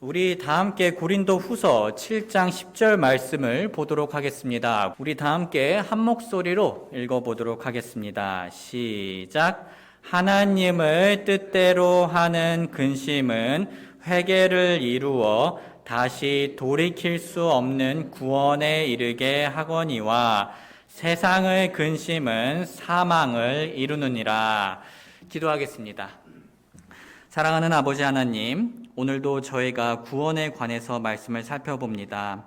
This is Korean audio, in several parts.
우리 다 함께 고린도 후서 7장 10절 말씀을 보도록 하겠습니다. 우리 다 함께 한 목소리로 읽어보도록 하겠습니다. 시작. 하나님을 뜻대로 하는 근심은 회개를 이루어 다시 돌이킬 수 없는 구원에 이르게 하거니와 세상의 근심은 사망을 이루느니라. 기도하겠습니다. 사랑하는 아버지 하나님, 오늘도 저희가 구원에 관해서 말씀을 살펴봅니다.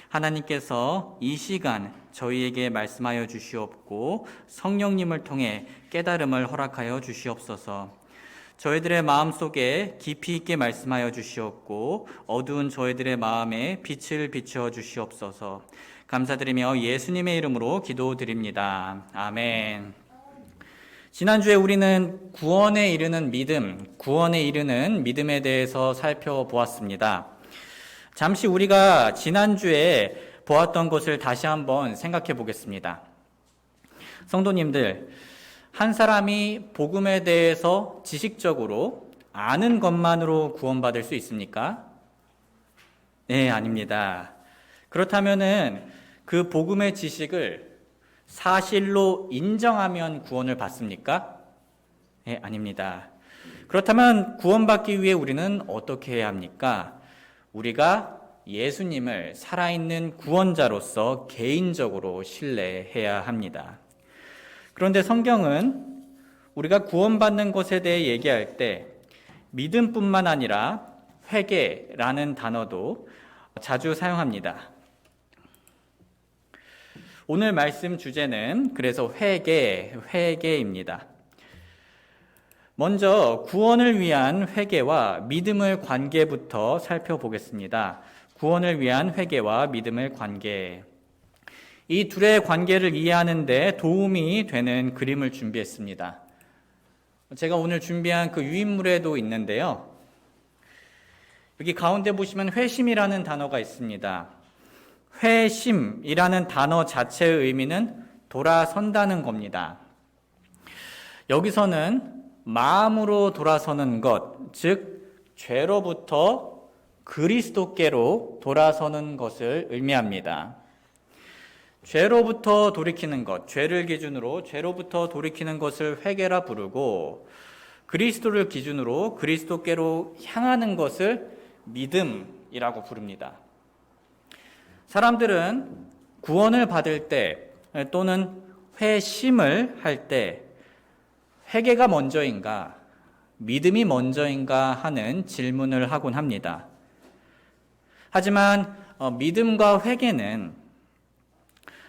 하나님께서 이 시간 저희에게 말씀하여 주시옵고 성령님을 통해 깨달음을 허락하여 주시옵소서. 저희들의 마음속에 깊이 있게 말씀하여 주시옵고 어두운 저희들의 마음에 빛을 비추어 주시옵소서. 감사드리며 예수님의 이름으로 기도드립니다. 아멘. 지난주에 우리는 구원에 이르는 믿음, 구원에 이르는 믿음에 대해서 살펴보았습니다. 잠시 우리가 지난주에 보았던 것을 다시 한번 생각해 보겠습니다. 성도님들, 한 사람이 복음에 대해서 지식적으로 아는 것만으로 구원받을 수 있습니까? 네, 아닙니다. 그렇다면은 그 복음의 지식을 사실로 인정하면 구원을 받습니까? 네, 아닙니다. 그렇다면 구원받기 위해 우리는 어떻게 해야 합니까? 우리가 예수님을 살아있는 구원자로서 개인적으로 신뢰해야 합니다. 그런데 성경은 우리가 구원받는 것에 대해 얘기할 때 믿음뿐만 아니라 회개라는 단어도 자주 사용합니다. 오늘 말씀 주제는 그래서 회개입니다. 먼저 구원을 위한 회개와 믿음의 관계부터 살펴보겠습니다. 구원을 위한 회개와 믿음의 관계. 이 둘의 관계를 이해하는 데 도움이 되는 그림을 준비했습니다. 제가 오늘 준비한 그 유인물에도 있는데요. 여기 가운데 보시면 회심이라는 단어가 있습니다. 회심이라는 단어 자체의 의미는 돌아선다는 겁니다. 여기서는 마음으로 돌아서는 것, 즉 죄로부터 그리스도께로 돌아서는 것을 의미합니다. 죄로부터 돌이키는 것, 죄를 기준으로 죄로부터 돌이키는 것을 회개라 부르고 그리스도를 기준으로 그리스도께로 향하는 것을 믿음이라고 부릅니다. 사람들은 구원을 받을 때 또는 회심을 할 때 회개가 먼저인가 믿음이 먼저인가 하는 질문을 하곤 합니다. 하지만 믿음과 회개는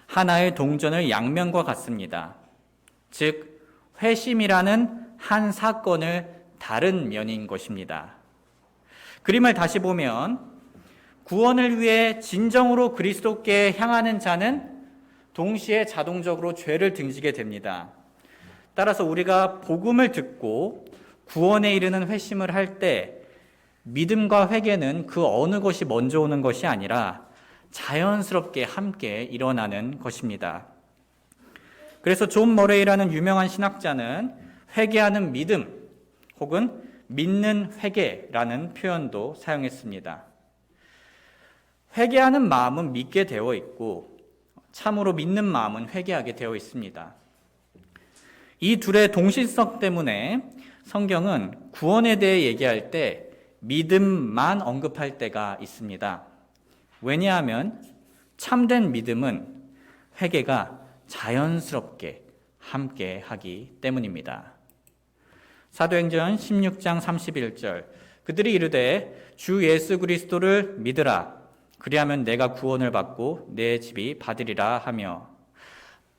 하나의 동전의 양면과 같습니다. 즉 회심이라는 한 사건의 다른 면인 것입니다. 그림을 다시 보면 구원을 위해 진정으로 그리스도께 향하는 자는 동시에 자동적으로 죄를 등지게 됩니다. 따라서 우리가 복음을 듣고 구원에 이르는 회심을 할 때 믿음과 회개는 그 어느 것이 먼저 오는 것이 아니라 자연스럽게 함께 일어나는 것입니다. 그래서 존 머레이라는 유명한 신학자는 회개하는 믿음 혹은 믿는 회개라는 표현도 사용했습니다. 회개하는 마음은 믿게 되어 있고 참으로 믿는 마음은 회개하게 되어 있습니다. 이 둘의 동질성 때문에 성경은 구원에 대해 얘기할 때 믿음만 언급할 때가 있습니다. 왜냐하면 참된 믿음은 회개가 자연스럽게 함께 하기 때문입니다. 사도행전 16장 31절 그들이 이르되 주 예수 그리스도를 믿으라 그리하면 내가 구원을 받고 내 집이 받으리라 하며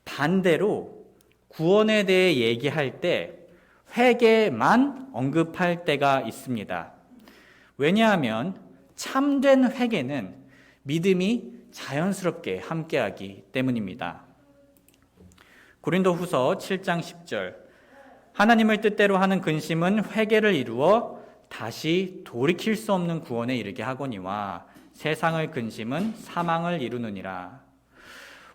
반대로 구원에 대해 얘기할 때 회개만 언급할 때가 있습니다. 왜냐하면 참된 회개는 믿음이 자연스럽게 함께하기 때문입니다. 고린도 후서 7장 10절 하나님을 뜻대로 하는 근심은 회개를 이루어 다시 돌이킬 수 없는 구원에 이르게 하거니와 세상의 근심은 사망을 이루느니라.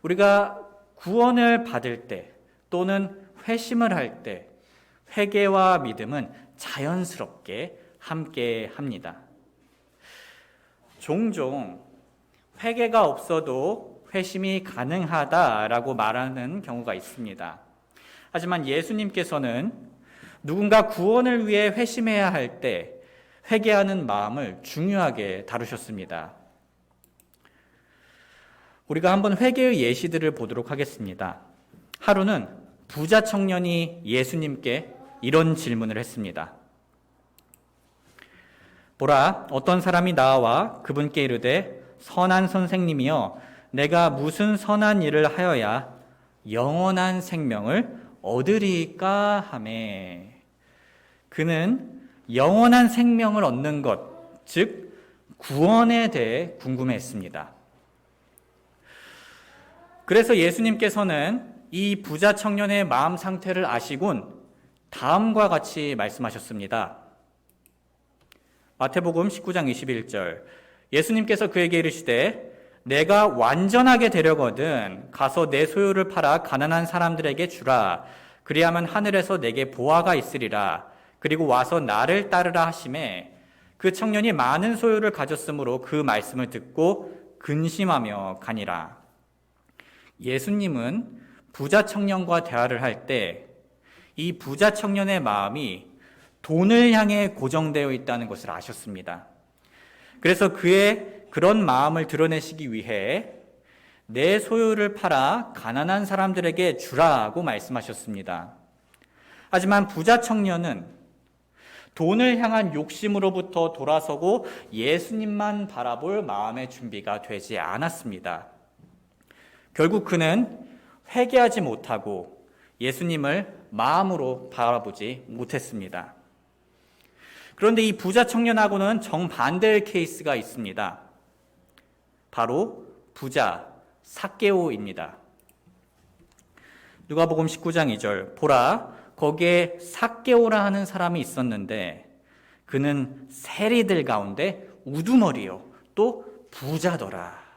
우리가 구원을 받을 때 또는 회심을 할 때 회개와 믿음은 자연스럽게 함께 합니다. 종종 회개가 없어도 회심이 가능하다라고 말하는 경우가 있습니다. 하지만 예수님께서는 누군가 구원을 위해 회심해야 할 때 회개하는 마음을 중요하게 다루셨습니다. 우리가 한번 회개의 예시들을 보도록 하겠습니다. 하루는 부자 청년이 예수님께 이런 질문을 했습니다. 보라, 어떤 사람이 나와 그분께 이르되 선한 선생님이여 내가 무슨 선한 일을 하여야 영원한 생명을 얻으리까 하매. 그는 영원한 생명을 얻는 것, 즉 구원에 대해 궁금해했습니다. 그래서 예수님께서는 이 부자 청년의 마음 상태를 아시곤 다음과 같이 말씀하셨습니다. 마태복음 19장 21절, 예수님께서 그에게 이르시되 내가 완전하게 되려거든 가서 내 소유를 팔아 가난한 사람들에게 주라. 그리하면 하늘에서 내게 보화가 있으리라. 그리고 와서 나를 따르라 하시매 그 청년이 많은 소유를 가졌으므로 그 말씀을 듣고 근심하며 가니라. 예수님은 부자 청년과 대화를 할 때 이 부자 청년의 마음이 돈을 향해 고정되어 있다는 것을 아셨습니다. 그래서 그의 그런 마음을 드러내시기 위해 내 소유를 팔아 가난한 사람들에게 주라고 말씀하셨습니다. 하지만 부자 청년은 돈을 향한 욕심으로부터 돌아서고 예수님만 바라볼 마음의 준비가 되지 않았습니다. 결국 그는 회개하지 못하고 예수님을 마음으로 바라보지 못했습니다. 그런데 이 부자 청년하고는 정반대의 케이스가 있습니다. 바로 부자 삭개오입니다. 누가복음 19장 2절, 보라 거기에 삭개오라 하는 사람이 있었는데 그는 세리들 가운데 우두머리요 또 부자더라.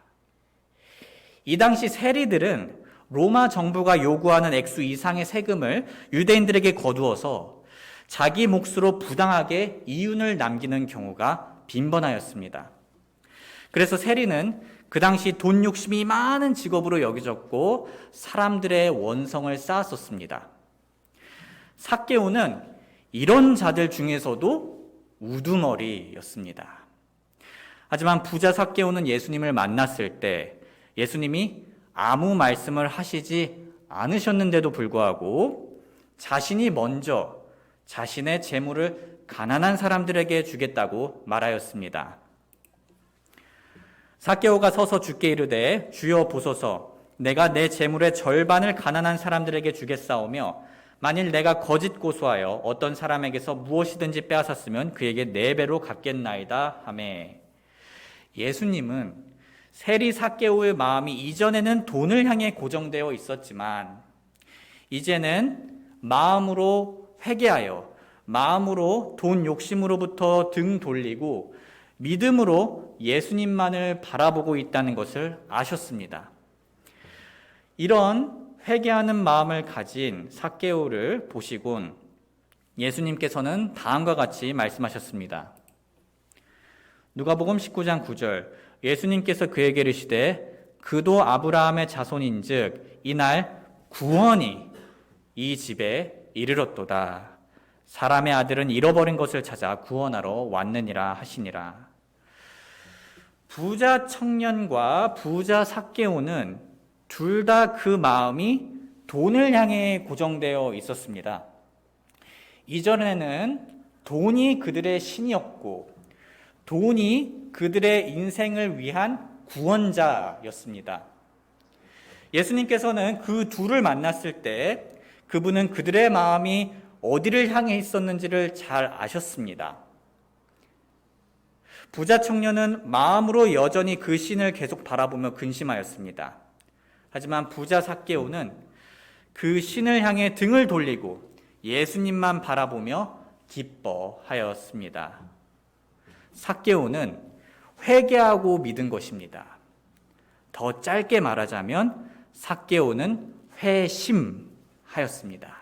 이 당시 세리들은 로마 정부가 요구하는 액수 이상의 세금을 유대인들에게 거두어서 자기 몫으로 부당하게 이윤을 남기는 경우가 빈번하였습니다. 그래서 세리는 그 당시 돈 욕심이 많은 직업으로 여겨졌고 사람들의 원성을 쌓았었습니다. 삭개오는 이런 자들 중에서도 우두머리였습니다. 하지만 부자 삭개오는 예수님을 만났을 때 예수님이 아무 말씀을 하시지 않으셨는데도 불구하고 자신이 먼저 자신의 재물을 가난한 사람들에게 주겠다고 말하였습니다. 삭개오가 서서 주께 이르되 주여 보소서 내가 내 재물의 절반을 가난한 사람들에게 주겠사오며 만일 내가 거짓 고소하여 어떤 사람에게서 무엇이든지 빼앗았으면 그에게 4배로 갚겠나이다 하매. 예수님은 세리 삭개오의 마음이 이전에는 돈을 향해 고정되어 있었지만 이제는 마음으로 회개하여 마음으로 돈 욕심으로부터 등 돌리고 믿음으로 예수님만을 바라보고 있다는 것을 아셨습니다. 이런 회개하는 마음을 가진 삭개오를 보시곤 예수님께서는 다음과 같이 말씀하셨습니다. 누가복음 19장 9절, 예수님께서 그에게 이르시되 그도 아브라함의 자손인즉 이날 구원이 이 집에 이르렀도다. 사람의 아들은 잃어버린 것을 찾아 구원하러 왔느니라 하시니라. 부자 청년과 부자 삭개오는 둘 다 그 마음이 돈을 향해 고정되어 있었습니다. 이전에는 돈이 그들의 신이었고 돈이 그들의 인생을 위한 구원자였습니다. 예수님께서는 그 둘을 만났을 때 그분은 그들의 마음이 어디를 향해 있었는지를 잘 아셨습니다. 부자 청년은 마음으로 여전히 그 신을 계속 바라보며 근심하였습니다. 하지만 부자 삭개오는 그 신을 향해 등을 돌리고 예수님만 바라보며 기뻐하였습니다. 삭개오는 회개하고 믿은 것입니다. 더 짧게 말하자면 삭개오는 회심하였습니다.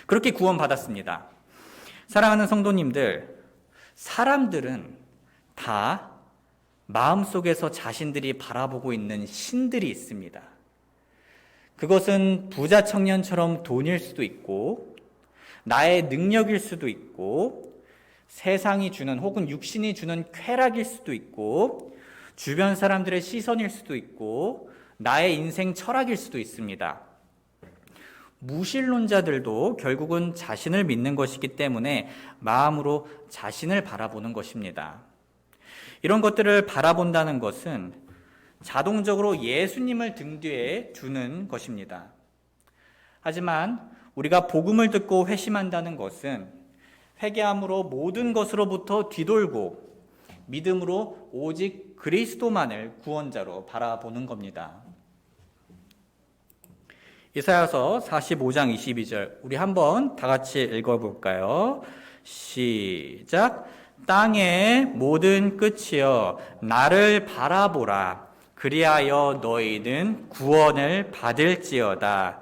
그렇게 구원받았습니다. 사랑하는 성도님들, 사람들은 다 마음속에서 자신들이 바라보고 있는 신들이 있습니다. 그것은 부자 청년처럼 돈일 수도 있고, 나의 능력일 수도 있고, 세상이 주는 혹은 육신이 주는 쾌락일 수도 있고, 주변 사람들의 시선일 수도 있고, 나의 인생 철학일 수도 있습니다. 무신론자들도 결국은 자신을 믿는 것이기 때문에 마음으로 자신을 바라보는 것입니다. 이런 것들을 바라본다는 것은 자동적으로 예수님을 등 뒤에 두는 것입니다. 하지만 우리가 복음을 듣고 회심한다는 것은 회개함으로 모든 것으로부터 뒤돌고 믿음으로 오직 그리스도만을 구원자로 바라보는 겁니다. 이사야서 45장 22절 우리 한번 다 같이 읽어볼까요? 시작. 땅의 모든 끝이여 나를 바라보라. 그리하여 너희는 구원을 받을지어다.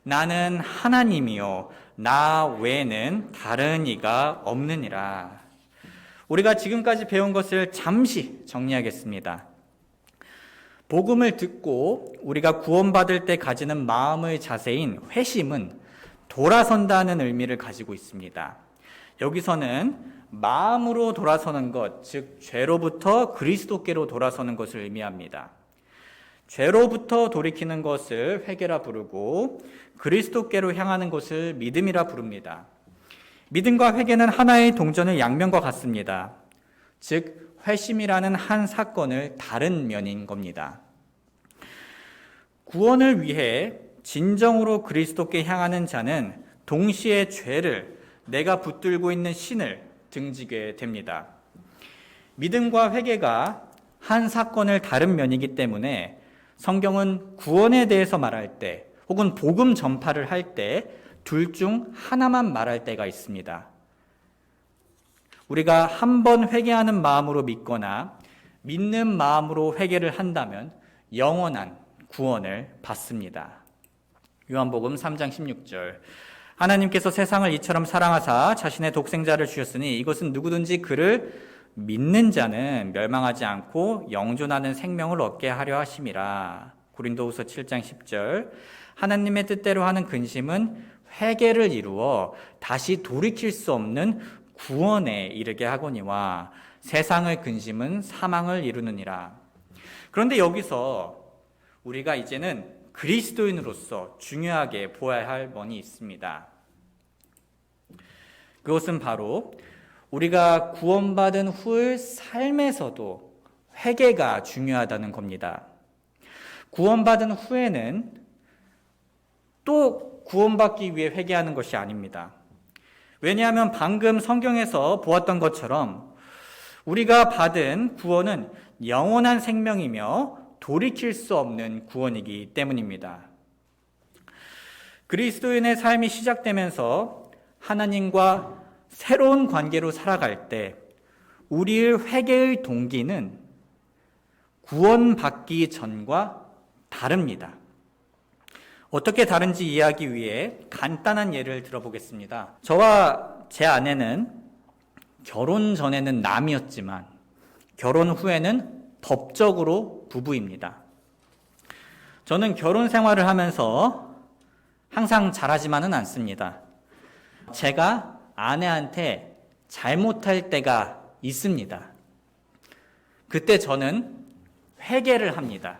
나는 하나님이요 나 외에는 다른 이가 없느니라. 우리가 지금까지 배운 것을 잠시 정리하겠습니다. 복음을 듣고 우리가 구원받을 때 가지는 마음의 자세인 회심은 돌아선다는 의미를 가지고 있습니다. 여기서는 마음으로 돌아서는 것, 즉 죄로부터 그리스도께로 돌아서는 것을 의미합니다. 죄로부터 돌이키는 것을 회개라 부르고 그리스도께로 향하는 것을 믿음이라 부릅니다. 믿음과 회개는 하나의 동전의 양면과 같습니다. 즉 회심이라는 한 사건을 다른 면인 겁니다. 구원을 위해 진정으로 그리스도께 향하는 자는 동시에 죄를, 내가 붙들고 있는 신을 등지게 됩니다. 믿음과 회개가 한 사건을 다른 면이기 때문에 성경은 구원에 대해서 말할 때 혹은 복음 전파를 할 때 둘 중 하나만 말할 때가 있습니다. 우리가 한 번 회개하는 마음으로 믿거나 믿는 마음으로 회개를 한다면 영원한 구원을 받습니다. 요한복음 3장 16절 하나님께서 세상을 이처럼 사랑하사 자신의 독생자를 주셨으니 이것은 누구든지 그를 믿는 자는 멸망하지 않고 영존하는 생명을 얻게 하려 하심이라. 고린도후서 7장 10절 하나님의 뜻대로 하는 근심은 회개를 이루어 다시 돌이킬 수 없는 구원에 이르게 하거니와 세상의 근심은 사망을 이루느니라. 그런데 여기서 우리가 이제는 그리스도인으로서 중요하게 보아야 할 면이 있습니다. 그것은 바로 우리가 구원받은 후의 삶에서도 회개가 중요하다는 겁니다. 구원받은 후에는 또 구원받기 위해 회개하는 것이 아닙니다. 왜냐하면 방금 성경에서 보았던 것처럼 우리가 받은 구원은 영원한 생명이며 돌이킬 수 없는 구원이기 때문입니다. 그리스도인의 삶이 시작되면서 하나님과 새로운 관계로 살아갈 때 우리의 회개의 동기는 구원받기 전과 다릅니다. 어떻게 다른지 이해하기 위해 간단한 예를 들어보겠습니다. 저와 제 아내는 결혼 전에는 남이었지만 결혼 후에는 법적으로 부부입니다. 저는 결혼 생활을 하면서 항상 잘하지만은 않습니다. 제가 아내한테 잘못할 때가 있습니다. 그때 저는 회개를 합니다.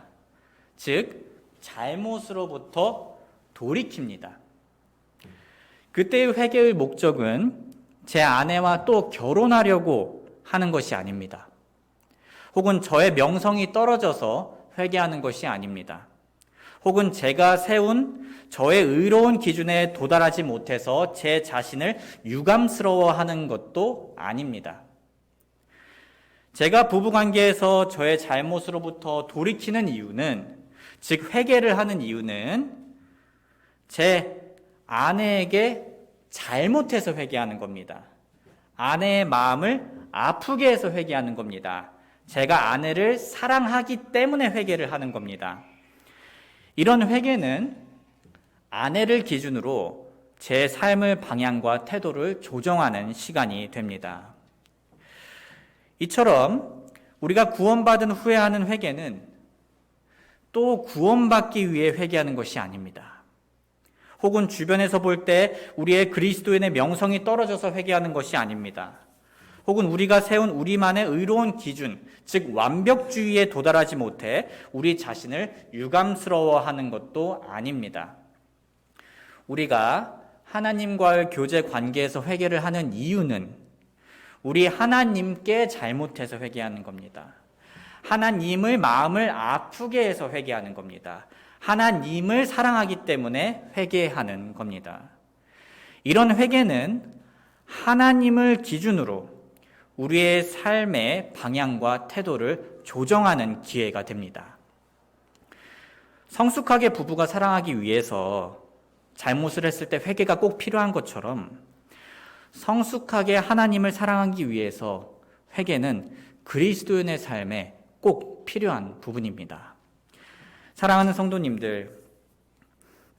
즉 잘못으로부터 돌이킵니다. 그때의 회개의 목적은 제 아내와 또 결혼하려고 하는 것이 아닙니다. 혹은 저의 명성이 떨어져서 회개하는 것이 아닙니다. 혹은 제가 세운 저의 의로운 기준에 도달하지 못해서 제 자신을 유감스러워하는 것도 아닙니다. 제가 부부관계에서 저의 잘못으로부터 돌이키는 이유는, 즉 회개를 하는 이유는 제 아내에게 잘못해서 회개하는 겁니다. 아내의 마음을 아프게 해서 회개하는 겁니다. 제가 아내를 사랑하기 때문에 회개를 하는 겁니다. 이런 회개는 아내를 기준으로 제 삶의 방향과 태도를 조정하는 시간이 됩니다. 이처럼 우리가 구원받은 후에 하는 회개는 또 구원받기 위해 회개하는 것이 아닙니다. 혹은 주변에서 볼 때 우리의 그리스도인의 명성이 떨어져서 회개하는 것이 아닙니다. 혹은 우리가 세운 우리만의 의로운 기준, 즉 완벽주의에 도달하지 못해 우리 자신을 유감스러워하는 것도 아닙니다. 우리가 하나님과의 교제 관계에서 회개를 하는 이유는 우리 하나님께 잘못해서 회개하는 겁니다. 하나님의 마음을 아프게 해서 회개하는 겁니다. 하나님을 사랑하기 때문에 회개하는 겁니다. 이런 회개는 하나님을 기준으로 우리의 삶의 방향과 태도를 조정하는 기회가 됩니다. 성숙하게 부부가 사랑하기 위해서 잘못을 했을 때 회개가 꼭 필요한 것처럼 성숙하게 하나님을 사랑하기 위해서 회개는 그리스도인의 삶에 꼭 필요한 부분입니다. 사랑하는 성도님들,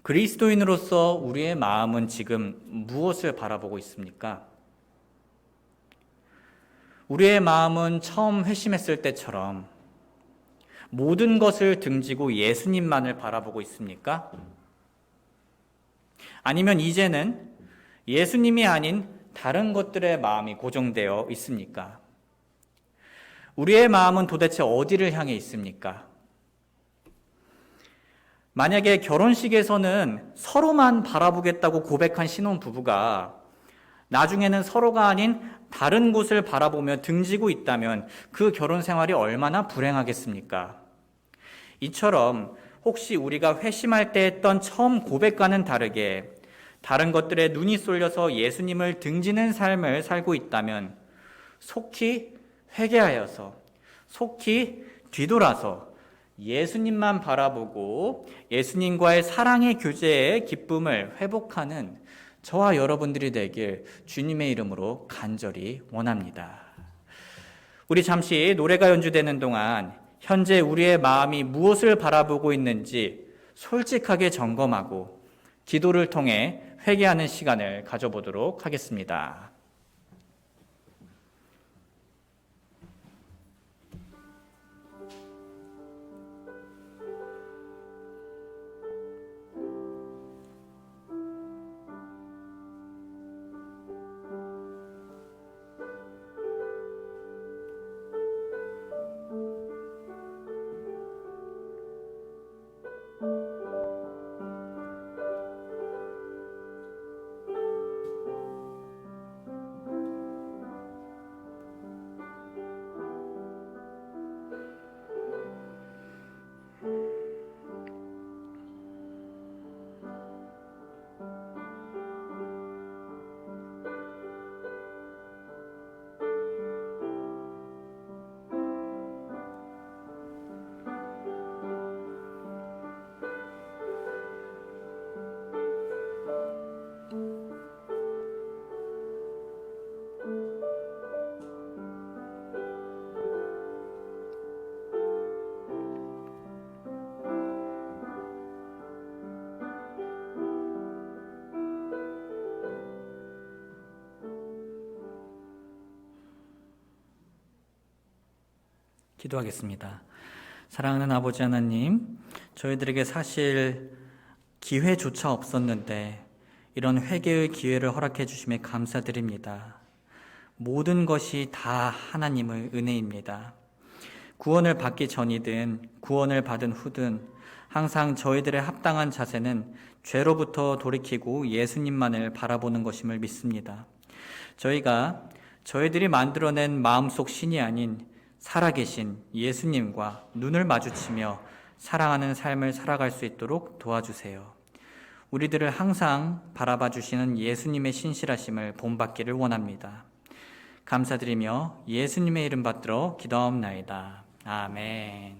그리스도인으로서 우리의 마음은 지금 무엇을 바라보고 있습니까? 우리의 마음은 처음 회심했을 때처럼 모든 것을 등지고 예수님만을 바라보고 있습니까? 아니면 이제는 예수님이 아닌 다른 것들의 마음이 고정되어 있습니까? 우리의 마음은 도대체 어디를 향해 있습니까? 만약에 결혼식에서는 서로만 바라보겠다고 고백한 신혼부부가 나중에는 서로가 아닌 다른 곳을 바라보며 등지고 있다면 그 결혼 생활이 얼마나 불행하겠습니까? 이처럼 혹시 우리가 회심할 때 했던 처음 고백과는 다르게 다른 것들에 눈이 쏠려서 예수님을 등지는 삶을 살고 있다면 속히 회개하여서 속히 뒤돌아서 예수님만 바라보고 예수님과의 사랑의 교제의 기쁨을 회복하는 저와 여러분들이 되길 주님의 이름으로 간절히 원합니다. 우리 잠시 노래가 연주되는 동안 현재 우리의 마음이 무엇을 바라보고 있는지 솔직하게 점검하고 기도를 통해 회개하는 시간을 가져보도록 하겠습니다. 기도하겠습니다. 사랑하는 아버지 하나님, 저희들에게 사실 기회조차 없었는데 이런 회개의 기회를 허락해 주심에 감사드립니다. 모든 것이 다 하나님의 은혜입니다. 구원을 받기 전이든 구원을 받은 후든 항상 저희들의 합당한 자세는 죄로부터 돌이키고 예수님만을 바라보는 것임을 믿습니다. 저희가 저희들이 만들어낸 마음속 신이 아닌 살아계신 예수님과 눈을 마주치며 사랑하는 삶을 살아갈 수 있도록 도와주세요. 우리들을 항상 바라봐 주시는 예수님의 신실하심을 본받기를 원합니다. 감사드리며 예수님의 이름 받들어 기도하옵나이다. 아멘.